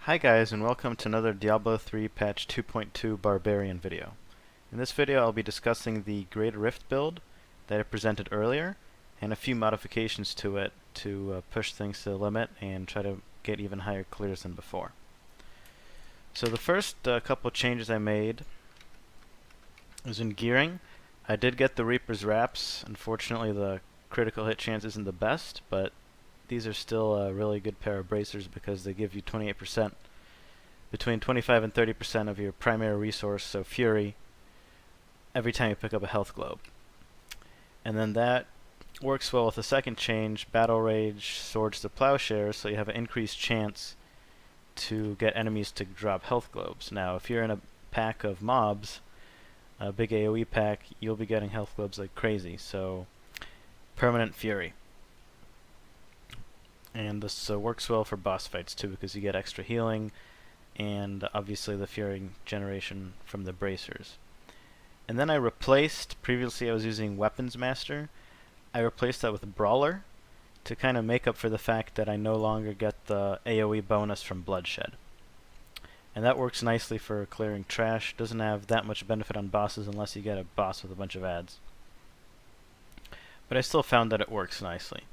Hi guys, and welcome to another Diablo 3 patch 2.2 Barbarian video. In this video I'll be discussing the Greater Rift build that I presented earlier and a few modifications to it to push things to the limit and try to get even higher clears than before. So the first couple changes I made was in gearing. I did get the Reaper's Wraps. Unfortunately the critical hit chance isn't the best, but these are still a really good pair of bracers because they give you 28%, between 25 and 30% of your primary resource, so Fury, every time you pick up a health globe. And then that works well with the second change, Battle Rage Swords to Plowshares, so you have an increased chance to get enemies to drop health globes. Now, if you're in a pack of mobs, a big AoE pack, you'll be getting health globes like crazy, so permanent Fury. And this works well for boss fights too, because you get extra healing and obviously the Fury generation from the bracers. And then I replaced, previously I was using Weapons Master, I replaced that with Brawler to kind of make up for the fact that I no longer get the AoE bonus from Bloodshed. And that works nicely for clearing trash. Doesn't have that much benefit on bosses unless you get a boss with a bunch of ads. But I still found that it works nicely.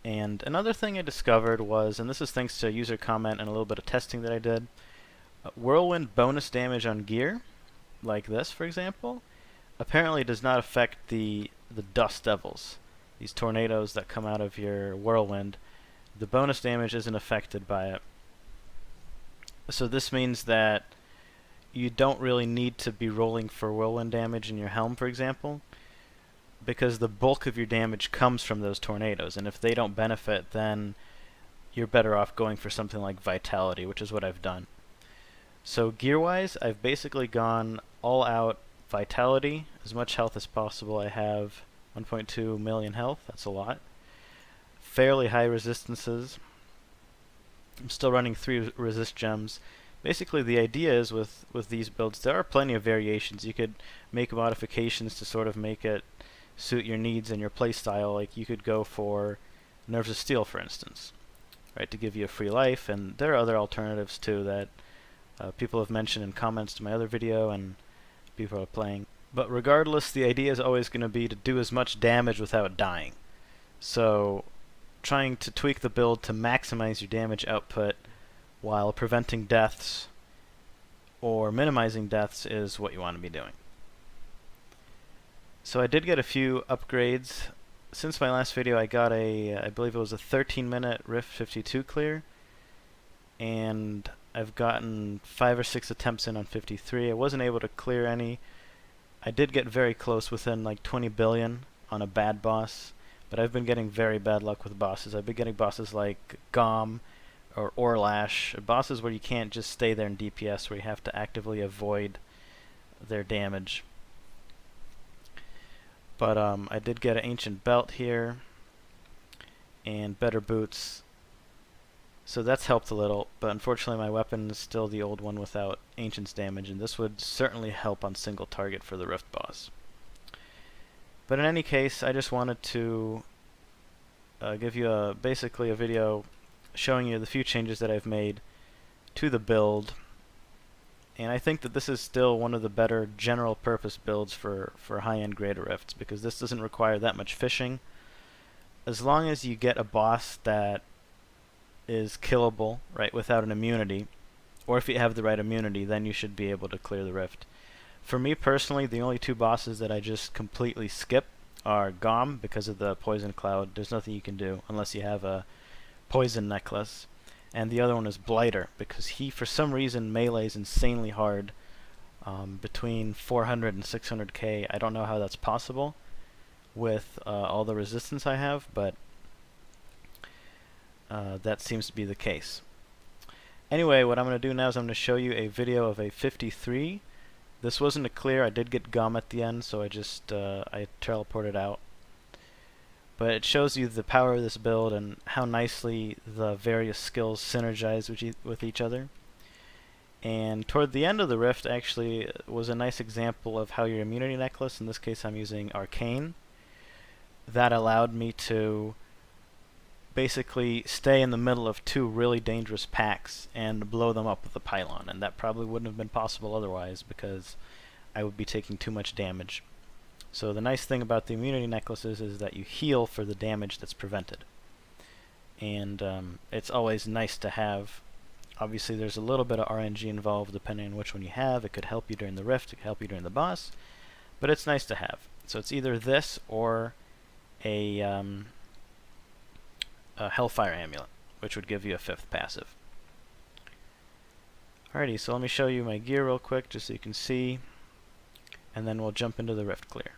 And another thing I discovered was, and this is thanks to a user comment and a little bit of testing that I did, whirlwind bonus damage on gear, like this for example, apparently does not affect the dust devils, these tornadoes that come out of your whirlwind. The bonus damage isn't affected by it. So this means that you don't really need to be rolling for whirlwind damage in your helm, for example, because the bulk of your damage comes from those tornadoes, and if they don't benefit, then you're better off going for something like Vitality, which is what I've done. So gear-wise, I've basically gone all out Vitality, as much health as possible. I have 1.2 million health, that's a lot. Fairly high resistances. I'm still running 3 resist gems. Basically the idea is with these builds, there are plenty of variations. You could make modifications to sort of make it suit your needs and your playstyle. Like you could go for Nerves of Steel, for instance, right, to give you a free life, and there are other alternatives too that people have mentioned in comments to my other video and people are playing. But regardless, the idea is always going to be to do as much damage without dying. So trying to tweak the build to maximize your damage output while preventing deaths or minimizing deaths is what you want to be doing. So I did get a few upgrades. Since my last video I got I believe it was a 13-minute Rift 52 clear, and I've gotten 5 or 6 attempts in on 53. I wasn't able to clear any. I did get very close, within like 20 billion on a bad boss, but I've been getting very bad luck with bosses. I've been getting bosses like Gom or Orlash, bosses where you can't just stay there in DPS, where you have to actively avoid their damage. But I did get an ancient belt here and better boots, so that's helped a little, but unfortunately my weapon is still the old one without ancient's damage, and this would certainly help on single target for the Rift boss. But in any case, I just wanted to give you basically a video showing you the few changes that I've made to the build. And I think that this is still one of the better general purpose builds for high-end Greater Rifts, because this doesn't require that much fishing. As long as you get a boss that is killable, right, without an immunity, or if you have the right immunity, then you should be able to clear the Rift. For me personally, the only 2 bosses that I just completely skip are Gom, because of the poison cloud. There's nothing you can do unless you have a poison necklace. And the other one is Blighter, because he, for some reason, melees insanely hard, between 400 and 600k. I don't know how that's possible with all the resistance I have, but that seems to be the case. Anyway, what I'm going to do now is I'm going to show you a video of a 53. This wasn't a clear. I did get Gum at the end, so I just I teleported out. But it shows you the power of this build and how nicely the various skills synergize with each other. And toward the end of the Rift actually was a nice example of how your immunity necklace, in this case I'm using Arcane, that allowed me to basically stay in the middle of two really dangerous packs and blow them up with a pylon, and that probably wouldn't have been possible otherwise because I would be taking too much damage. So the nice thing about the immunity necklaces is that you heal for the damage that's prevented. And it's always nice to have. Obviously there's a little bit of RNG involved depending on which one you have. It could help you during the rift, it could help you during the boss, but it's nice to have. So it's either this or a Hellfire Amulet, which would give you a 5th passive. Alrighty, so let me show you my gear real quick just so you can see, and then we'll jump into the Rift Clear.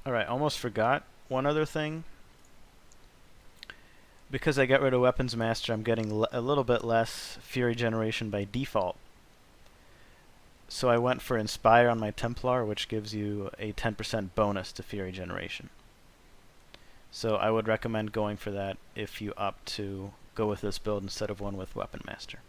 Alright, almost forgot one other thing. Because I got rid of Weapons Master, I'm getting a little bit less Fury generation by default. So I went for Inspire on my Templar, which gives you a 10% bonus to Fury generation. So I would recommend going for that if you opt to go with this build instead of one with Weapon Master.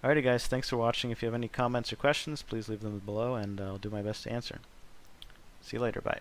Alrighty guys, thanks for watching. If you have any comments or questions, please leave them below and I'll do my best to answer. See you later, bye.